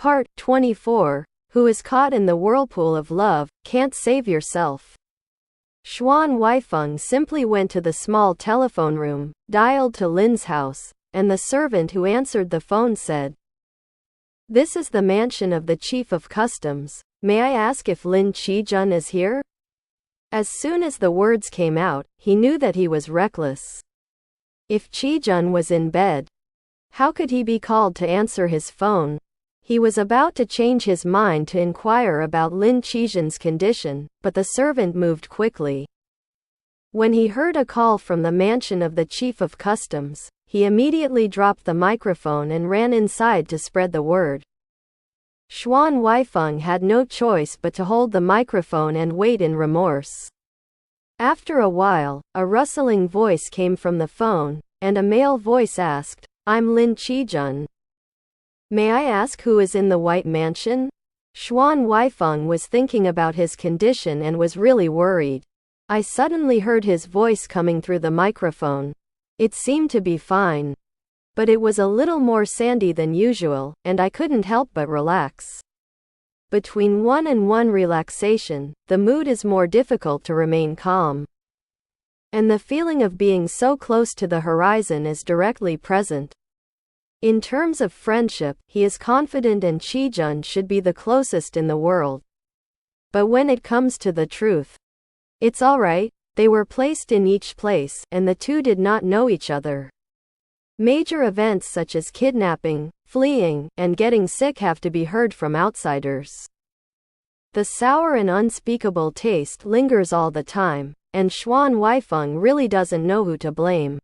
Part 24. Who is caught in the whirlpool of love, can't save yourself. Xuan Huaifeng simply went to the small telephone room, dialed to Lin's house, and the servant who answered the phone said, "This is the mansion of the Chief of Customs. May I ask if Lin Qijun is here?" As soon as the words came out, he knew that he was reckless. If Qijun was in bed, how could he be called to answer his phone? He was about to change his mind to inquire about Lin Qijun's condition, but the servant moved quickly. When he heard a call from the mansion of the Chief of Customs, he immediately dropped the microphone and ran inside to spread the word. Xuan Huaifeng had no choice but to hold the microphone and wait in remorse. After a while, a rustling voice came from the phone, and a male voice asked, "I'm Lin Qijun. May I ask who is in the White Mansion?" Xuan Huaifeng was thinking about his condition and was really worried. I suddenly heard his voice coming through the microphone. It seemed to be fine, but it was a little more sandy than usual, and I couldn't help but relax. Between one and one relaxation, the mood is more difficult to remain calm. And the feeling of being so close to the horizon is directly present. In terms of friendship, he is confident and Qijun should be the closest in the world. But when it comes to the truth, it's alright, they were placed in each place, and the two did not know each other. Major events such as kidnapping, fleeing, and getting sick have to be heard from outsiders. The sour and unspeakable taste lingers all the time, and Xuan Huaifeng really doesn't know who to blame.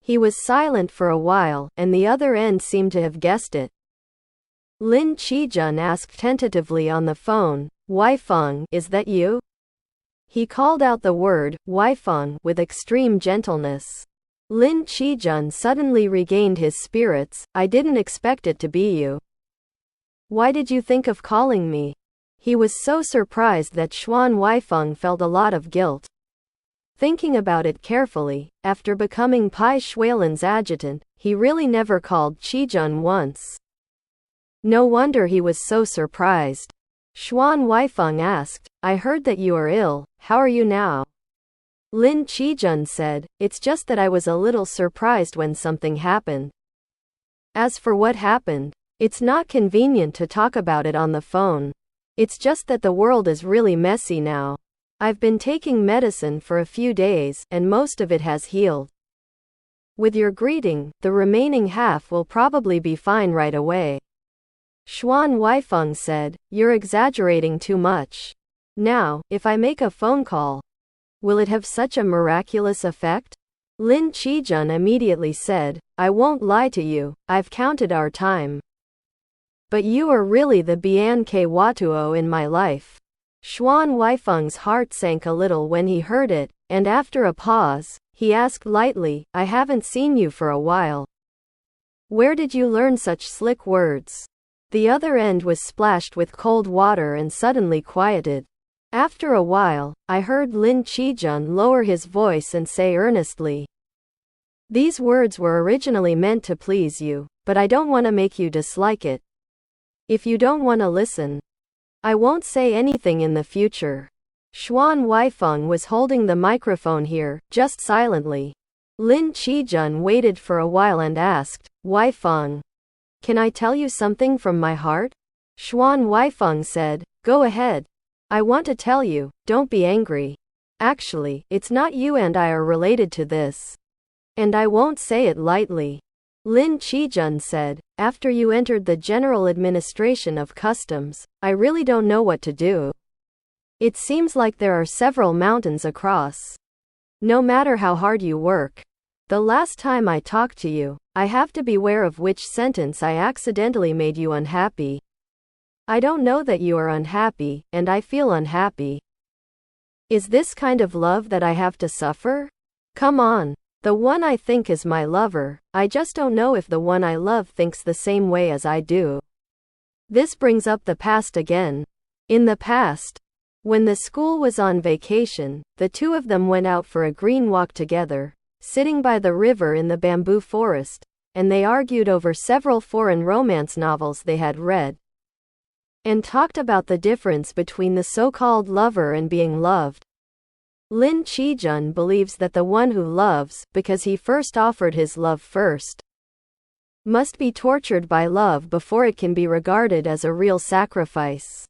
He was silent for a while, and the other end seemed to have guessed it. Lin Qijun asked tentatively on the phone, "Huaifeng, is that you?" He called out the word, "Huaifeng," with extreme gentleness. Lin Qijun suddenly regained his spirits. "I didn't expect it to be you. Why did you think of calling me?" He was so surprised that Xuan Huaifeng felt a lot of guilt. Thinking about it carefully, after becoming Bai Xuelan's adjutant, he really never called Qijun once. No wonder he was so surprised. Xuan Huaifeng asked, "I heard that you are ill, how are you now?" Lin Qijun said, "It's just that I was a little surprised when something happened. As for what happened, it's not convenient to talk about it on the phone. It's just that the world is really messy now. I've been taking medicine for a few days, and most of it has healed. With your greeting, the remaining half will probably be fine right away." Xuan Huaifeng said, "You're exaggerating too much. Now, if I make a phone call, will it have such a miraculous effect?" Lin Qijun immediately said, "I won't lie to you, I've counted our time. But you are really the bien que watuo in my life." Xuan Huaifeng's heart sank a little when he heard it, and after a pause, he asked lightly, "I haven't seen you for a while. Where did you learn such slick words?" The other end was splashed with cold water and suddenly quieted. After a while, I heard Lin Qijun lower his voice and say earnestly, "These words were originally meant to please you, but I don't want to make you dislike it. If you don't want to listen, I won't say anything in the future." Xuan Huaifeng was holding the microphone here, just silently. Lin Qijun waited for a while and asked, "Huaifeng, can I tell you something from my heart?" Xuan Huaifeng said, "Go ahead. I want to tell you, don't be angry. Actually, it's not you and I are related to this. And I won't say it lightly." Lin Qijun said, "After you entered the General Administration of Customs, I really don't know what to do. It seems like there are several mountains across. No matter how hard you work. The last time I talked to you, I have to beware of which sentence I accidentally made you unhappy. I don't know that you are unhappy, and I feel unhappy. Is this kind of love that I have to suffer? Come on. The one I think is my lover, I just don't know if the one I love thinks the same way as I do." This brings up the past again. In the past, when the school was on vacation, the two of them went out for a green walk together, sitting by the river in the bamboo forest, and they argued over several foreign romance novels they had read, and talked about the difference between the so-called lover and being loved. Lin Qijun believes that the one who loves, because he first offered his love first, must be tortured by love before it can be regarded as a real sacrifice.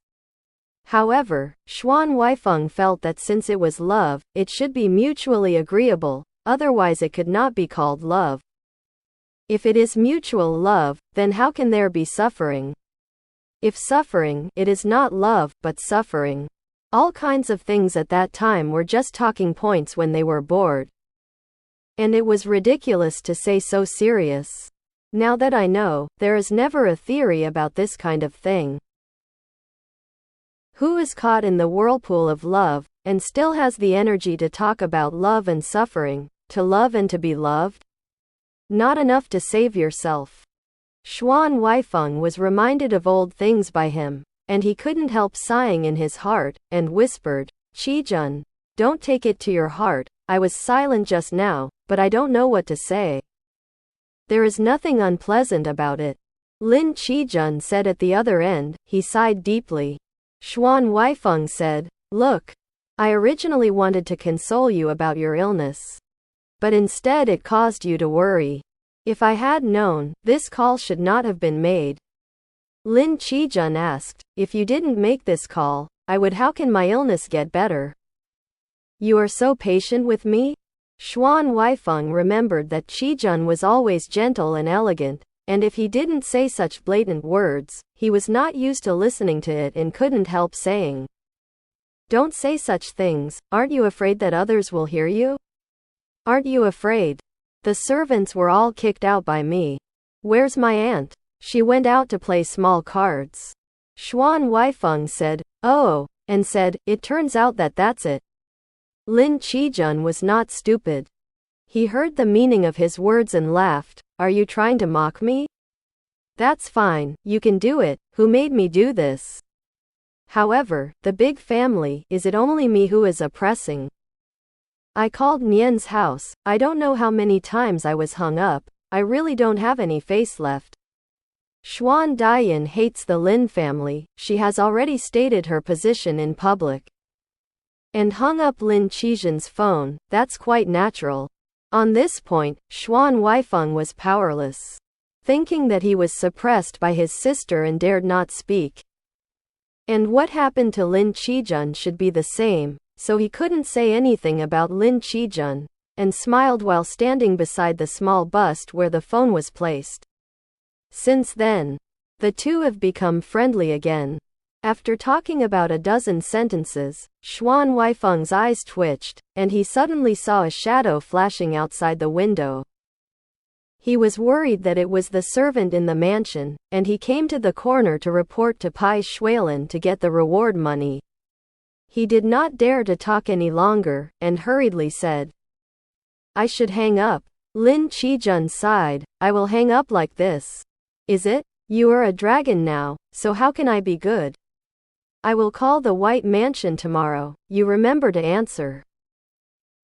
However, Xuan Huaifeng felt that since it was love, it should be mutually agreeable, otherwise it could not be called love. If it is mutual love, then how can there be suffering? If suffering, it is not love, but suffering. All kinds of things at that time were just talking points when they were bored. And it was ridiculous to say so serious. Now that I know, there is never a theory about this kind of thing. Who is caught in the whirlpool of love, and still has the energy to talk about love and suffering, to love and to be loved? Not enough to save yourself. Xuan Huaifeng was reminded of old things by him, and he couldn't help sighing in his heart, and whispered, "Qijun, don't take it to your heart, I was silent just now, but I don't know what to say. There is nothing unpleasant about it." Lin Qijun said at the other end. He sighed deeply. Xuan Huaifeng said, "Look, I originally wanted to console you about your illness. But instead it caused you to worry. If I had known, this call should not have been made." Lin Qijun asked, "If you didn't make this call, I would. How can my illness get better? You are so patient with me?" Xuan Huaifeng remembered that Qijun was always gentle and elegant, and if he didn't say such blatant words, he was not used to listening to it and couldn't help saying, "Don't say such things. Aren't you afraid that others will hear you? Aren't you afraid? The servants were all kicked out by me. Where's my aunt? She went out to play small cards." Xuan Huaifeng said, "Oh," and said, "It turns out that that's it." Lin Qijun was not stupid. He heard the meaning of his words and laughed. "Are you trying to mock me? That's fine, you can do it. Who made me do this? However, the big family, is it only me who is oppressing? I called Nian's house, I don't know how many times I was hung up, I really don't have any face left." Xuan Dian hates the Lin family, she has already stated her position in public. And hung up Lin Qijun's phone, that's quite natural. On this point, Xuan Huaifeng was powerless, thinking that he was suppressed by his sister and dared not speak. And what happened to Lin Qijun should be the same, so he couldn't say anything about Lin Qijun, and smiled while standing beside the small bust where the phone was placed. Since then, the two have become friendly again. After talking about a dozen sentences, Xuan Huaifeng's eyes twitched, and he suddenly saw a shadow flashing outside the window. He was worried that it was the servant in the mansion, and he came to the corner to report to Bai Xuelan to get the reward money. He did not dare to talk any longer, and hurriedly said, "I should hang up." Lin Qijun sighed, "I will hang up like this. Is it? You are a dragon now, so how can I be good? I will call the White Mansion tomorrow, you remember to answer.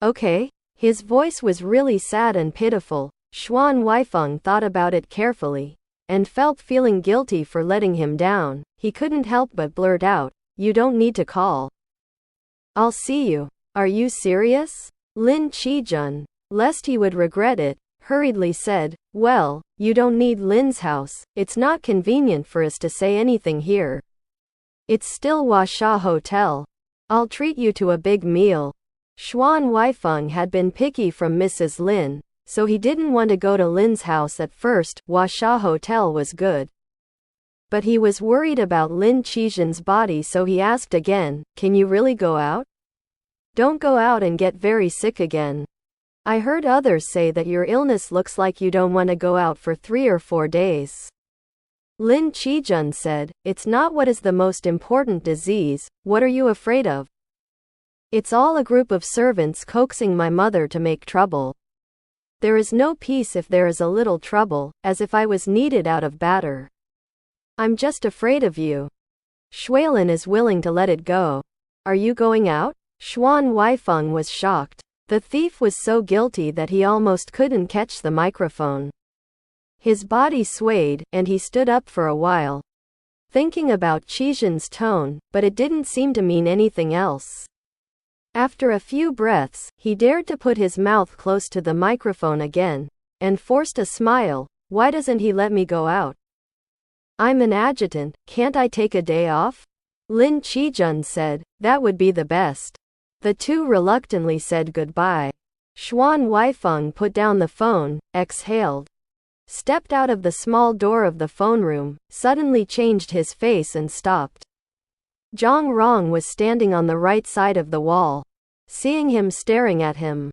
Okay?" His voice was really sad and pitiful. Xuan Huaifeng thought about it carefully, and felt feeling guilty for letting him down. He couldn't help but blurt out, "You don't need to call. I'll see you." "Are you serious?" Lin Qijun, lest he would regret it, hurriedly said, "Well, you don't need Lin's house, it's not convenient for us to say anything here. It's still Huasha Hotel. I'll treat you to a big meal." Xuan Huaifeng had been picky from Mrs. Lin, so he didn't want to go to Lin's house at first. Huasha Hotel was good, but he was worried about Lin Qijun's body, so he asked again, "Can you really go out? Don't go out and get very sick again. I heard others say that your illness looks like you don't want to go out for 3 or 4 days. Lin Qijun said, "It's not what is the most important disease, what are you afraid of? It's all a group of servants coaxing my mother to make trouble. There is no peace if there is a little trouble, as if I was needed out of batter. I'm just afraid of you. Xuelan is willing to let it go. Are you going out?" Xuan Huaifeng was shocked. The thief was so guilty that he almost couldn't catch the microphone. His body swayed, and he stood up for a while. thinking about Qizhen's tone, but it didn't seem to mean anything else. After a few breaths, he dared to put his mouth close to the microphone again, and forced a smile. Why doesn't he let me go out? I'm an adjutant, can't I take a day off? Lin Qijun said, that would be the best. The two reluctantly said goodbye. Xuan Huaifeng put down the phone, exhaled, stepped out of the small door of the phone room, suddenly changed his face and stopped. Zhang Rong was standing on the right side of the wall. Seeing him staring at him,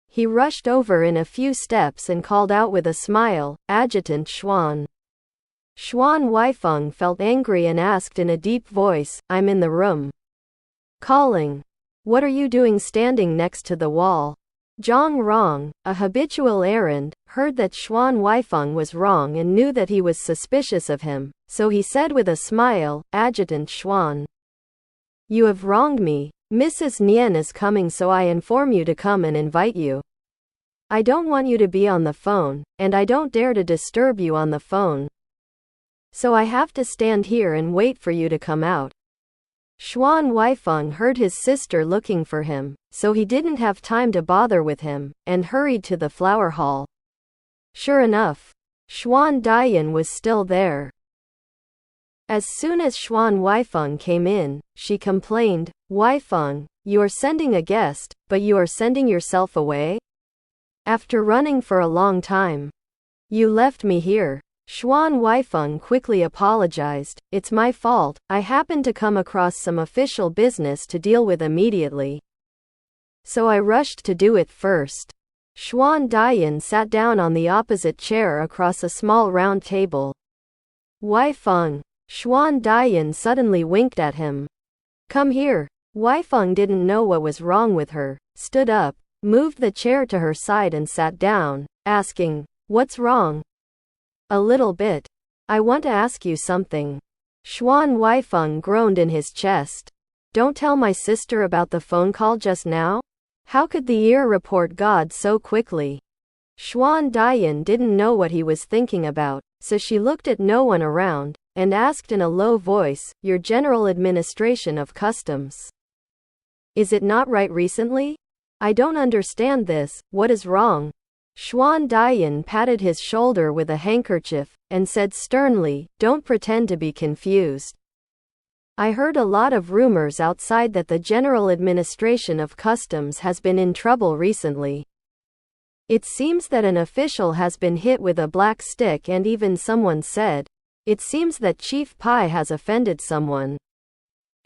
he rushed over in a few steps and called out with a smile, Adjutant Xuan. Xuan Huaifeng felt angry and asked in a deep voice, I'm in the room. Calling. What are you doing standing next to the wall? Zhang Rong, a habitual errand, heard that Xuan Huaifeng was wrong and knew that he was suspicious of him, so he said with a smile, Adjutant Xuan. You have wronged me. Mrs. Nian is coming, so I inform you to come and invite you. I don't want you to be on the phone, and I don't dare to disturb you on the phone. So I have to stand here and wait for you to come out. Xuan Huaifeng heard his sister looking for him, so he didn't have time to bother with him, and hurried to the flower hall. Sure enough, Xuan Dian was still there. As soon as Xuan Huaifeng came in, she complained, Huaifeng, you are sending a guest, but you are sending yourself away? After running for a long time. You left me here. Xuan Huaifeng quickly apologized, it's my fault, I happened to come across some official business to deal with immediately. So I rushed to do it first. Xuan Dian sat down on the opposite chair across a small round table. Huaifeng. Xuan Dian suddenly winked at him. Come here. Huaifeng didn't know what was wrong with her, stood up, moved the chair to her side and sat down, asking, what's wrong? A little bit. I want to ask you something. Xuan Huaifeng groaned in his chest. Don't tell my sister about the phone call just now? How could the ear report God so quickly? Xuan Dian didn't know what he was thinking about, so she looked at no one around, and asked in a low voice, Your General Administration of Customs. Is it not right recently? I don't understand this, what is wrong? Xuan Dian patted his shoulder with a handkerchief, and said sternly, Don't pretend to be confused. I heard a lot of rumors outside that the General Administration of Customs has been in trouble recently. It seems that an official has been hit with a black stick and even someone said, it seems that Chief Pai has offended someone.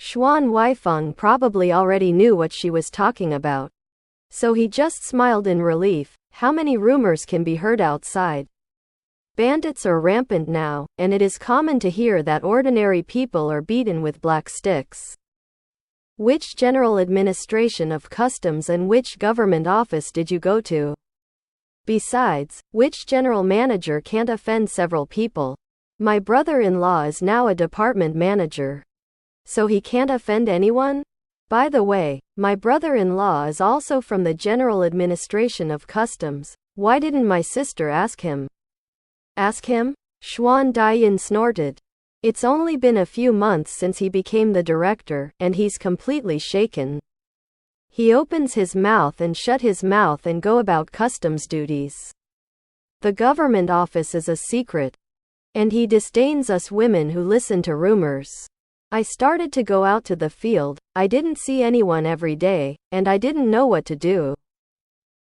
Xuan Huaifeng probably already knew what she was talking about. So he just smiled in relief. How many rumors can be heard outside? Bandits are rampant now, and it is common to hear that ordinary people are beaten with black sticks. Which General Administration of Customs and which government office did you go to? Besides, which general manager can't offend several people? My brother-in-law is now a department manager. So he can't offend anyone? By the way, my brother-in-law is also from the General Administration of Customs. Why didn't my sister ask him? Ask him? Xuan Dian snorted. It's only been a few months since he became the director, and he's completely shaken. He opens his mouth and shut his mouth and go about customs duties. The government office is a secret. And he disdains us women who listen to rumors. I started to go out to the field, I didn't see anyone every day, and I didn't know what to do.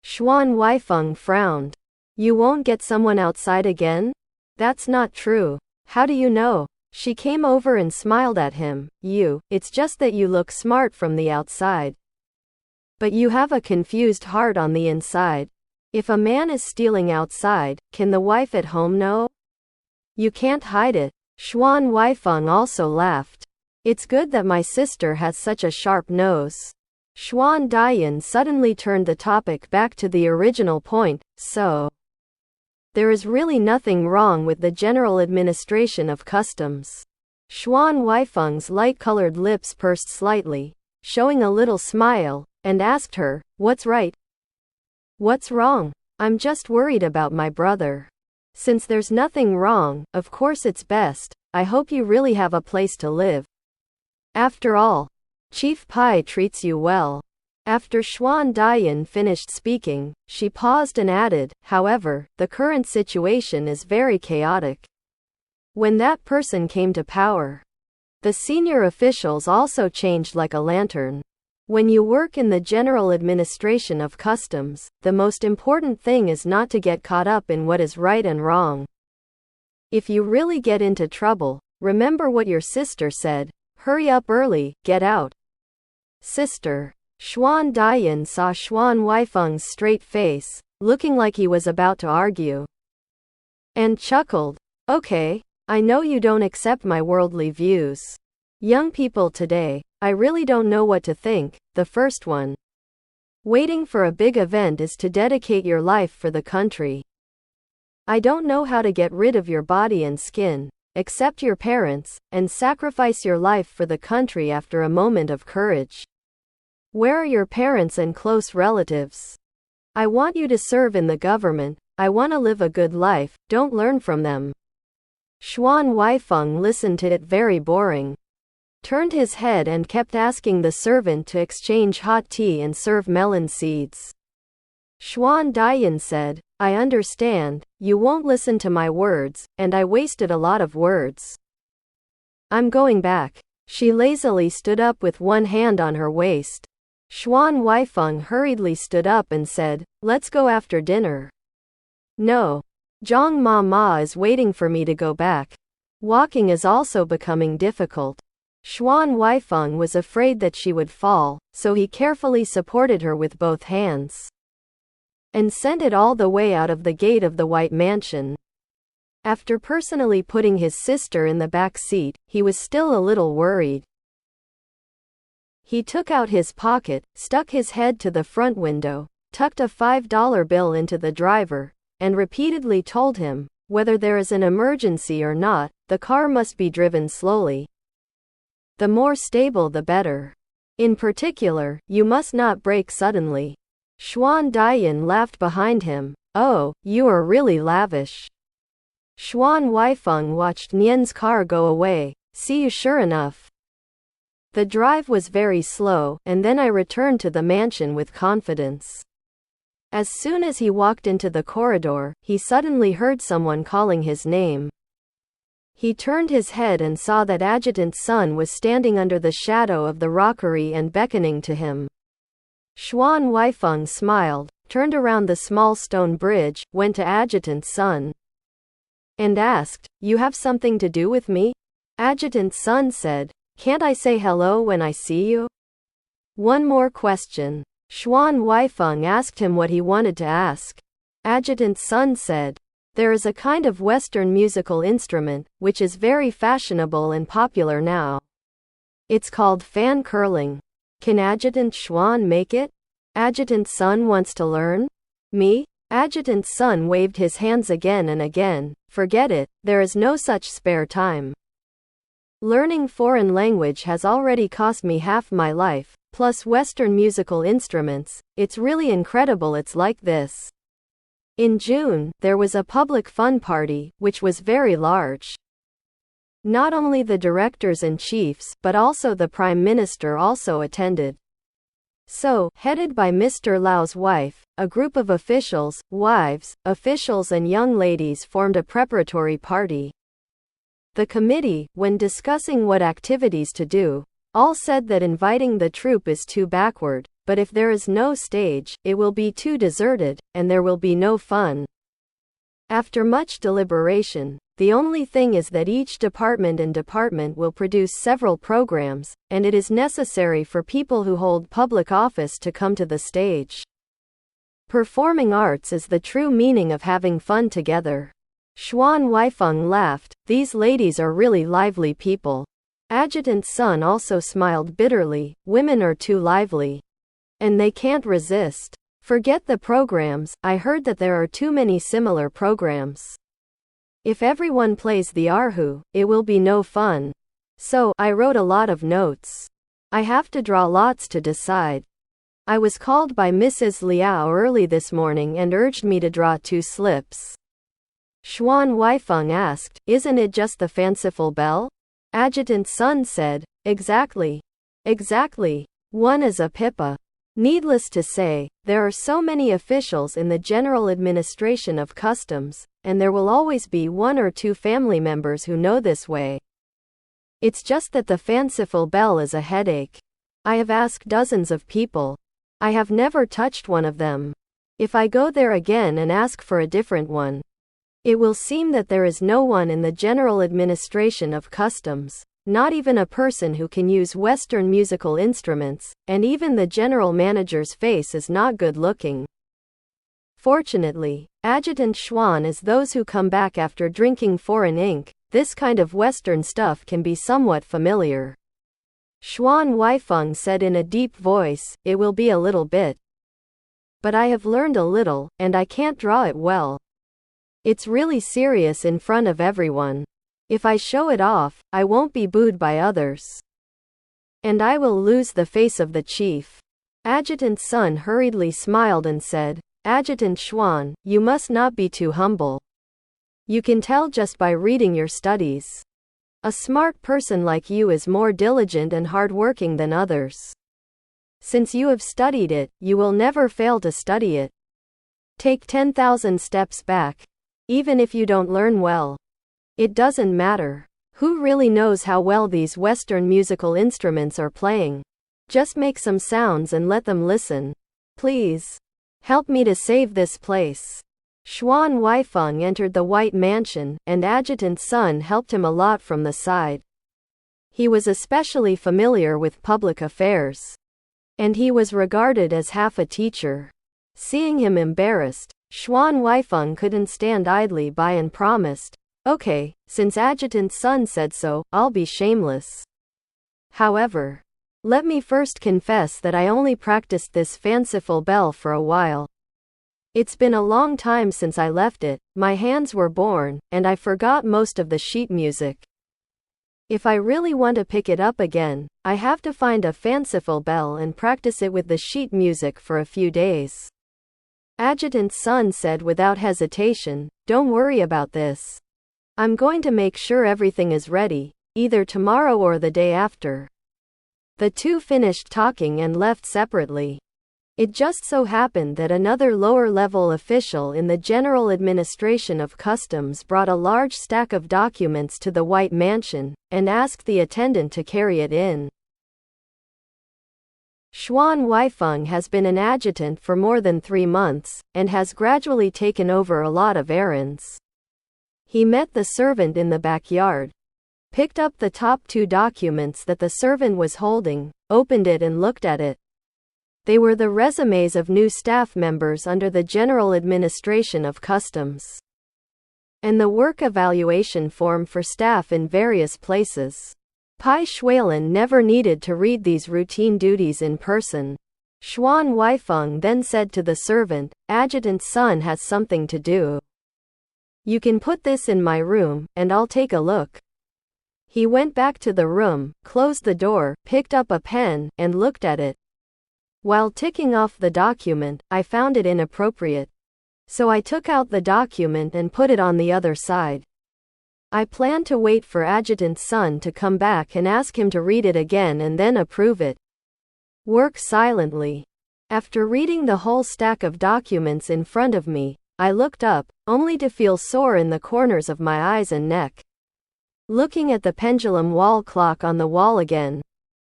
Xuan Huaifeng frowned. You won't get someone outside again? That's not true. How do you know? She came over and smiled at him. It's just that you look smart from the outside. But you have a confused heart on the inside. If a man is stealing outside, can the wife at home know? You can't hide it. Xuan Huaifeng also laughed. It's good that my sister has such a sharp nose. Xuan Dian suddenly turned the topic back to the original point, so. There is really nothing wrong with the General Administration of Customs. Xuan Huaifeng's light-colored lips pursed slightly, showing a little smile, and asked her, What's right? What's wrong? I'm just worried about my brother. Since there's nothing wrong, of course it's best, I hope you really have a place to live. After all, Chief Pai treats you well. After Xuan Dian finished speaking, she paused and added, however, the current situation is very chaotic. When that person came to power, the senior officials also changed like a lantern. When you work in the general administration of customs, the most important thing is not to get caught up in what is right and wrong. If you really get into trouble, remember what your sister said, hurry up early, get out. Sister. Xuan Dian saw Xuan Huaifeng's straight face, looking like he was about to argue, and chuckled. Okay, I know you don't accept my worldly views. Young people today, I really don't know what to think. The first one. Waiting for a big event is to dedicate your life for the country. I don't know how to get rid of your body and skin, accept your parents, and sacrifice your life for the country after a moment of courage. Where are your parents and close relatives? I want you to serve in the government. I want to live a good life. Don't learn from them. Xuan Huaifeng listened to it very boring. Turned his head and kept asking the servant to exchange hot tea and serve melon seeds. Xuan Dian said, I understand, you won't listen to my words, and I wasted a lot of words. I'm going back. She lazily stood up with one hand on her waist. Xuan Huaifeng hurriedly stood up and said, let's go after dinner. No. Zhang Mama is waiting for me to go back. Walking is also becoming difficult. Xuan Huaifeng was afraid that she would fall, so he carefully supported her with both hands and sent it all the way out of the gate of the White Mansion. After personally putting his sister in the back seat, he was still a little worried. He took out his pocket, stuck his head to the front window, tucked a $5 bill into the driver, and repeatedly told him, whether there is an emergency or not, the car must be driven slowly. The more stable the better. In particular, you must not brake suddenly. Xuan Dian laughed behind him. Oh, you are really lavish. Xuan Huaifeng watched Nian's car go away. See you sure enough. The drive was very slow, and then I returned to the mansion with confidence. As soon as he walked into the corridor, he suddenly heard someone calling his name. He turned his head and saw that Adjutant Sun was standing under the shadow of the rockery and beckoning to him. Xuan Huaifeng smiled, turned around the small stone bridge, went to Adjutant Sun, and asked, you have something to do with me? Adjutant Sun said, can't I say hello when I see you? One more question. Xuan Huaifeng asked him what he wanted to ask. Adjutant Sun said, there is a kind of Western musical instrument, which is very fashionable and popular now. It's called fan curling. Can Adjutant Xuan make it? Adjutant Sun wants to learn? Me? Adjutant Sun waved his hands again and again. Forget it, there is no such spare time. Learning foreign language has already cost me half my life, plus Western musical instruments. It's really incredible it's like this. In June, there was a public fun party, which was very large. Not only the directors and chiefs, but also the Prime Minister also attended. So, headed by Mr. Lao's wife, a group of officials, wives, officials and young ladies formed a preparatory party. The committee, when discussing what activities to do, all said that inviting the troupe is too backward, but if there is no stage, it will be too deserted, and there will be no fun. After much deliberation, the only thing is that each department and department will produce several programs, and it is necessary for people who hold public office to come to the stage. Performing arts is the true meaning of having fun together. Xuan Huaifeng laughed. These ladies are really lively people. Adjutant Sun also smiled bitterly. Women are too lively. And they can't resist. Forget the programs, I heard that there are too many similar programs. If everyone plays the erhu, it will be no fun. So, I wrote a lot of notes. I have to draw lots to decide. I was called by Mrs. Liao early this morning and urged me to draw 2 slips. Xuan Huaifeng asked, "Isn't it just the fanciful bell?" Adjutant Sun said, "Exactly. Exactly. One is a pipa." Needless to say, there are so many officials in the General Administration of Customs, and there will always be one or two family members who know this way. It's just that the fanciful bell is a headache. I have asked dozens of people. I have never touched one of them. If I go there again and ask for a different one, it will seem that there is no one in the General Administration of Customs, not even a person who can use Western musical instruments, and even the general manager's face is not good looking. Fortunately, Adjutant Xuan is those who come back after drinking foreign ink. This kind of Western stuff can be somewhat familiar. Xuan Huaifeng said in a deep voice, "It will be a little bit. But I have learned a little, and I can't draw it well. It's really serious in front of everyone. If I show it off, I won't be booed by others. And I will lose the face of the chief." Adjutant Sun hurriedly smiled and said, "Adjutant Xuan, you must not be too humble. You can tell just by reading your studies. A smart person like you is more diligent and hardworking than others. Since you have studied it, you will never fail to study it. Take 10,000 steps back. Even if you don't learn well, it doesn't matter. Who really knows how well these Western musical instruments are playing? Just make some sounds and let them listen. Please. Help me to save this place." Xuan Huaifeng entered the White Mansion, and Adjutant Sun helped him a lot from the side. He was especially familiar with public affairs, and he was regarded as half a teacher. Seeing him embarrassed, Xuan Huaifeng couldn't stand idly by and promised, "Okay, since Adjutant Sun said so, I'll be shameless. However, let me first confess that I only practiced this fanciful bell for a while. It's been a long time since I left it, my hands were born, and I forgot most of the sheet music. If I really want to pick it up again, I have to find a fanciful bell and practice it with the sheet music for a few days." Adjutant Sun said without hesitation, "Don't worry about this. I'm going to make sure everything is ready, either tomorrow or the day after." The two finished talking and left separately. It just so happened that another lower-level official in the General Administration of Customs brought a large stack of documents to the White Mansion, and asked the attendant to carry it in. Xuan Huaifeng has been an adjutant for more than 3 months, and has gradually taken over a lot of errands. He met the servant in the backyard, picked up the top 2 documents that the servant was holding, opened it and looked at it. They were the resumes of new staff members under the General Administration of Customs, and the work evaluation form for staff in various places. Bai Xuelan never needed to read these routine duties in person. Xuan Huaifeng then said to the servant, "Adjutant Sun has something to do. You can put this in my room, and I'll take a look." He went back to the room, closed the door, picked up a pen, and looked at it. "While ticking off the document, I found it inappropriate. So I took out the document and put it on the other side. I plan to wait for Adjutant Sun to come back and ask him to read it again and then approve it. Work silently." After reading the whole stack of documents in front of me, I looked up, only to feel sore in the corners of my eyes and neck. Looking at the pendulum wall clock on the wall again,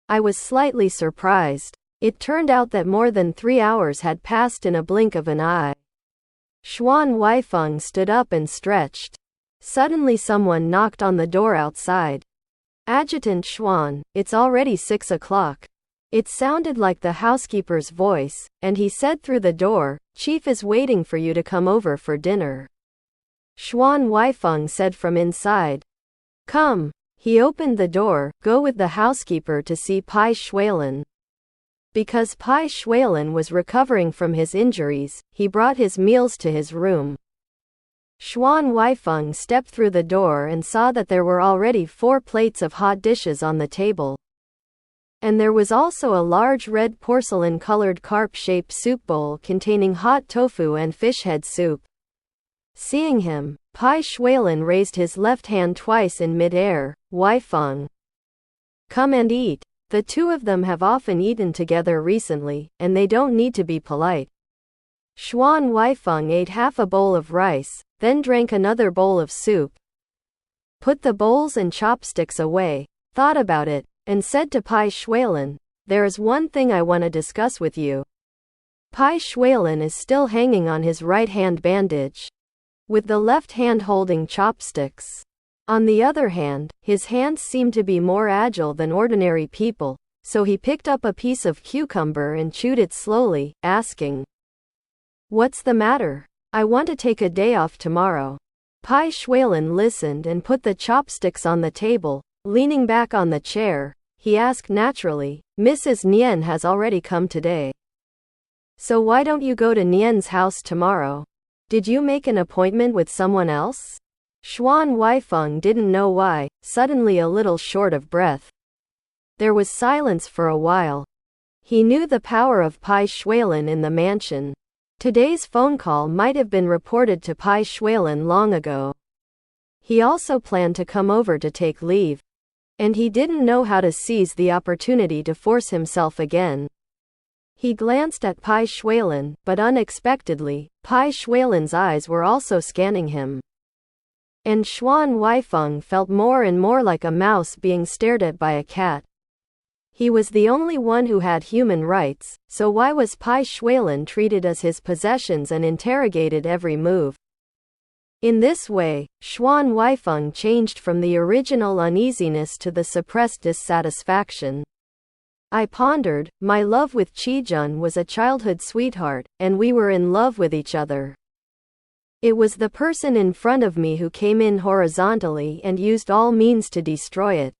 I was slightly surprised. It turned out that more than 3 hours had passed in a blink of an eye. Xuan Huaifeng stood up and stretched. Suddenly someone knocked on the door outside. "Adjutant Xuan, it's already 6 o'clock. It sounded like the housekeeper's voice, and he said through the door, "Chief is waiting for you to come over for dinner." Xuan Huaifeng said from inside. "Come." He opened the door, go with the housekeeper to see Bai Xuelan. Because Bai Xuelan was recovering from his injuries, he brought his meals to his room. Xuan Huaifeng stepped through the door and saw that there were already 4 plates of hot dishes on the table. And there was also a large red porcelain-colored carp-shaped soup bowl containing hot tofu and fish head soup. Seeing him, Bai Xuelan raised his left hand twice in mid-air. Huaifeng, come and eat. The two of them have often eaten together recently, and they don't need to be polite. Xuan Huaifeng ate half a bowl of rice, then drank another bowl of soup, put the bowls and chopsticks away, thought about it, and said to Bai Xuelan, there is one thing I want to discuss with you. Bai Xuelan is still hanging on his right hand bandage, with the left hand holding chopsticks. On the other hand, his hands seemed to be more agile than ordinary people, so he picked up a piece of cucumber and chewed it slowly, asking, what's the matter? I want to take a day off tomorrow. Bai Xuelan listened and put the chopsticks on the table. Leaning back on the chair, he asked naturally, Mrs. Nian has already come today. So why don't you go to Nian's house tomorrow? Did you make an appointment with someone else? Xuan Huaifeng didn't know why, suddenly a little short of breath. There was silence for a while. He knew the power of Bai Xuelan in the mansion. Today's phone call might have been reported to Bai Xuelan long ago. He also planned to come over to take leave. And he didn't know how to seize the opportunity to force himself again. He glanced at Bai Xuelan, but unexpectedly, Bai Xuelan's eyes were also scanning him. And Xuan Huaifeng felt more and more like a mouse being stared at by a cat. He was the only one who had human rights, so why was Bai Xuelan treated as his possessions and interrogated every move? In this way, Xuan Huaifeng changed from the original uneasiness to the suppressed dissatisfaction. I pondered, my love with Qijun was a childhood sweetheart, and we were in love with each other. It was the person in front of me who came in horizontally and used all means to destroy it.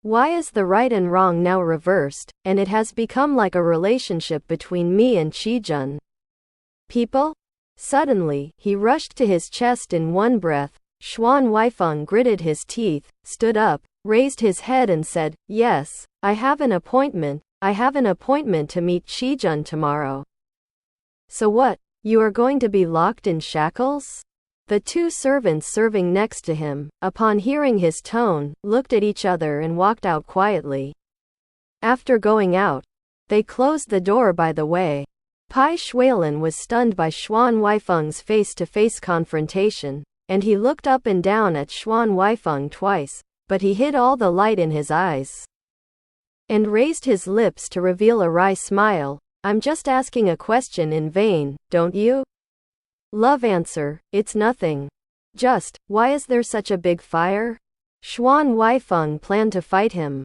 Why is the right and wrong now reversed, and it has become like a relationship between me and Qijun? People? Suddenly, he rushed to his chest in one breath. Xuan Huaifeng gritted his teeth, stood up, raised his head and said, yes, I have an appointment to meet Qijun tomorrow. So what? You are going to be locked in shackles? The two servants serving next to him, upon hearing his tone, looked at each other and walked out quietly. After going out, they closed the door by the way. Bai Xuelan was stunned by Xuan Huaifeng's face-to-face confrontation, and he looked up and down at Xuan Huaifeng twice, but he hid all the light in his eyes and raised his lips to reveal a wry smile. I'm just asking a question in vain, don't you? Love answer, it's nothing. Just, why is there such a big fire? Xuan Huaifeng planned to fight him.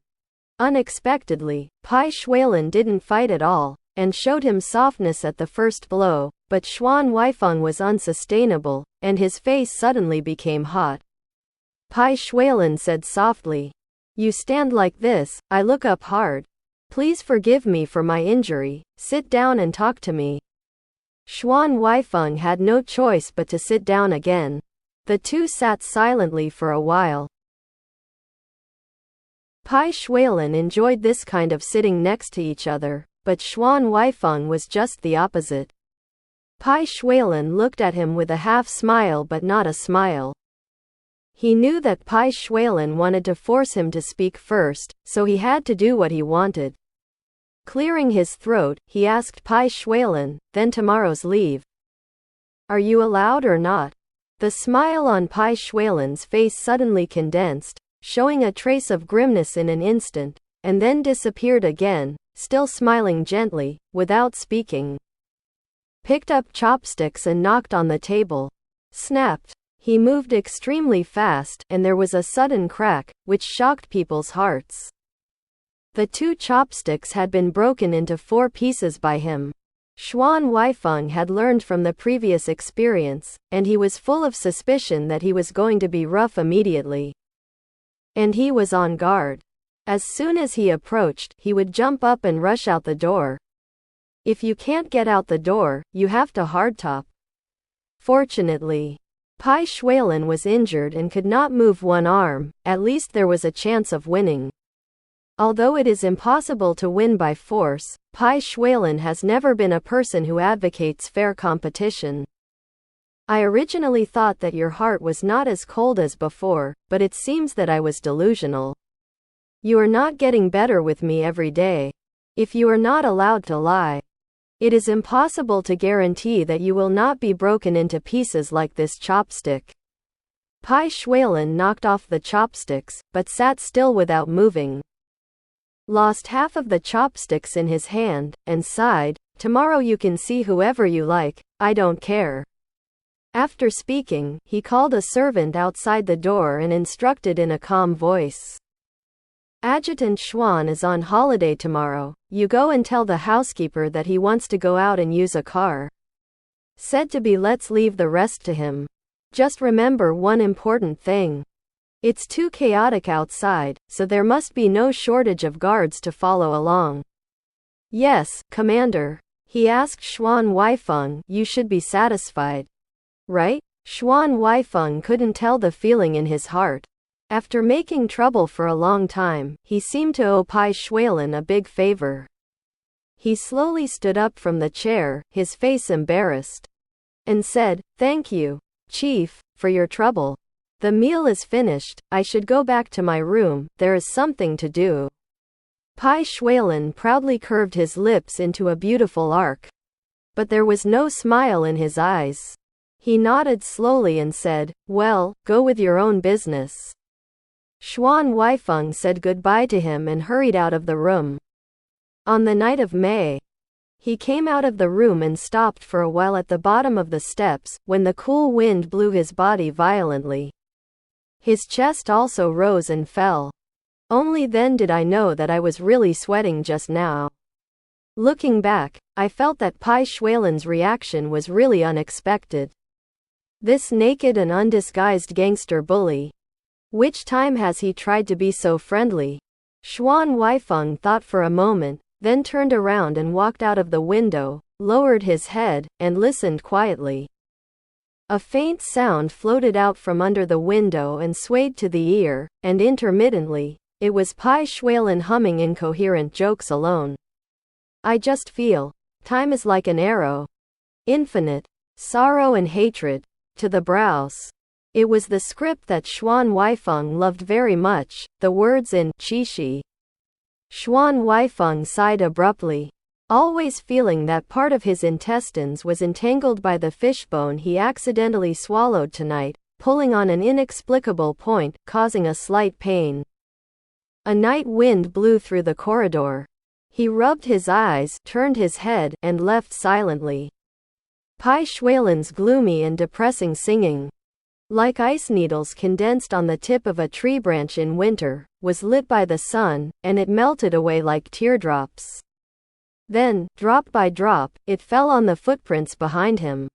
Unexpectedly, Bai Xuelan didn't fight at all, and showed him softness at the first blow, but Xuan Huaifeng was unsustainable, and his face suddenly became hot. Bai Xuelan said softly, you stand like this, I look up hard. Please forgive me for my injury, sit down and talk to me. Xuan Huaifeng had no choice but to sit down again. The two sat silently for a while. Bai Xuelan enjoyed this kind of sitting next to each other, but Xuan Huaifeng was just the opposite. Bai Xuelan looked at him with a half-smile but not a smile. He knew that Bai Xuelan wanted to force him to speak first, so he had to do what he wanted. Clearing his throat, he asked Bai Xuelan, then tomorrow's leave. Are you allowed or not? The smile on Bai Xuelan's face suddenly condensed, showing a trace of grimness in an instant, and then disappeared again, still smiling gently, without speaking. Picked up chopsticks and knocked on the table. Snapped. He moved extremely fast, and there was a sudden crack, which shocked people's hearts. The two chopsticks had been broken into 4 pieces by him. Xuan Huaifeng had learned from the previous experience, and he was full of suspicion that he was going to be rough immediately. And he was on guard. As soon as he approached, he would jump up and rush out the door. If you can't get out the door, you have to hardtop. Fortunately, Bai Xuelan was injured and could not move one arm. At least there was a chance of winning. Although it is impossible to win by force, Bai Xuelan has never been a person who advocates fair competition. I originally thought that your heart was not as cold as before, but it seems that I was delusional. You are not getting better with me every day. If you are not allowed to lie, it is impossible to guarantee that you will not be broken into pieces like this chopstick. Bai Xuelan knocked off the chopsticks, but sat still without moving. Lost half of the chopsticks in his hand, and sighed, "Tomorrow you can see whoever you like, I don't care." After speaking, he called a servant outside the door and instructed in a calm voice. "Adjutant Xuan is on holiday tomorrow. You go and tell the housekeeper that he wants to go out and use a car. Said to be let's leave the rest to him. Just remember one important thing. It's too chaotic outside, so there must be no shortage of guards to follow along." "Yes, Commander." He asked Xuan Huaifeng, "You should be satisfied, right?" Xuan Huaifeng couldn't tell the feeling in his heart. After making trouble for a long time, he seemed to owe Bai Xuelan a big favor. He slowly stood up from the chair, his face embarrassed, and said, "Thank you, Chief, for your trouble. The meal is finished, I should go back to my room, there is something to do." Bai Xuelan proudly curved his lips into a beautiful arc. But there was no smile in his eyes. He nodded slowly and said, "Well, go with your own business." Xuan Huaifeng said goodbye to him and hurried out of the room. On the night of May, he came out of the room and stopped for a while at the bottom of the steps, when the cool wind blew his body violently. His chest also rose and fell. Only then did I know that I was really sweating just now. Looking back, I felt that Bai Xuelan's reaction was really unexpected. This naked and undisguised gangster bully. Which time has he tried to be so friendly? Xuan Huaifeng thought for a moment, then turned around and walked out of the window, lowered his head, and listened quietly. A faint sound floated out from under the window and swayed to the ear, and intermittently, it was Bai Xuelan humming incoherent jokes alone. "I just feel, time is like an arrow. Infinite, sorrow and hatred, to the brows." It was the script that Xuan Huaifeng loved very much, the words in Qishi. Xuan Huaifeng sighed abruptly. Always feeling that part of his intestines was entangled by the fishbone he accidentally swallowed tonight, pulling on an inexplicable point, causing a slight pain. A night wind blew through the corridor. He rubbed his eyes, turned his head, and left silently. Bai Xuelan's gloomy and depressing singing, like ice needles condensed on the tip of a tree branch in winter, was lit by the sun, and it melted away like teardrops. Then, drop by drop, it fell on the footprints behind him.